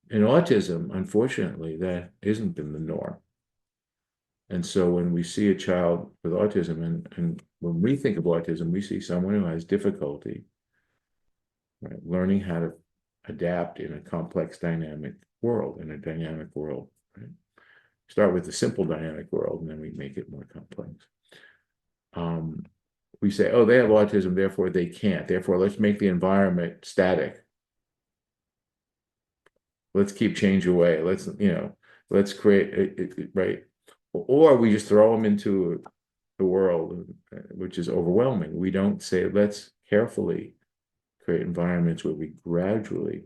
in autism, unfortunately, that isn't been the norm. And so when we see a child with autism, and when we think of autism, we see someone who has difficulty, right, learning how to adapt in a complex dynamic world, right? Start with the simple dynamic world, and then we make it more complex. We say, oh, they have autism, therefore they can't. Therefore, let's make the environment static. Let's keep change away. Let's create it, right? Or we just throw them into the world, which is overwhelming. We don't say, let's carefully create environments where we gradually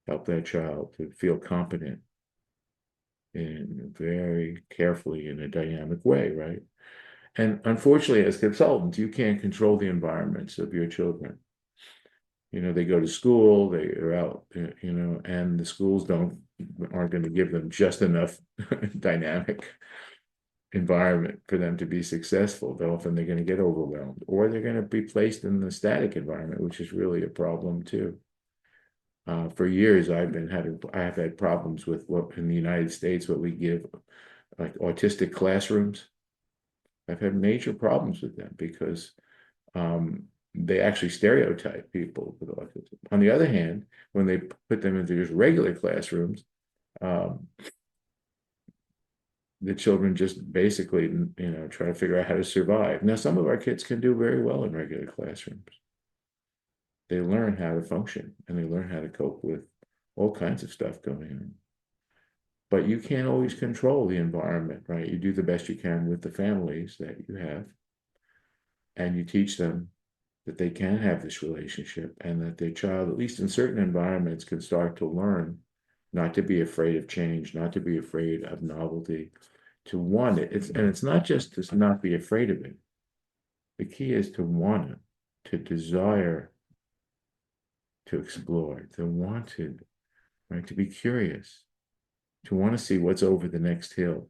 help that child to feel competent in very carefully in a dynamic way, right? And unfortunately, as consultants, you can't control the environments of your children. They go to school, they are out, and the schools aren't going to give them just enough dynamic environment for them to be successful. Often they're going to get overwhelmed, or they're going to be placed in the static environment, which is really a problem too. For years, I have had problems with what in the United States, what we give like autistic classrooms. I've had major problems with them because they actually stereotype people with autism. On the other hand, when they put them into just regular classrooms, um, the children just basically, try to figure out how to survive. Now, some of our kids can do very well in regular classrooms. They learn how to function and they learn how to cope with all kinds of stuff going on. But you can't always control the environment, right? You do the best you can with the families that you have, and you teach them that they can have this relationship and that their child, at least in certain environments, can start to learn not to be afraid of change, not to be afraid of novelty, to want it. It's not just to not be afraid of it. The key is to want it, to desire to explore, to want to, right, to be curious, to want to see what's over the next hill.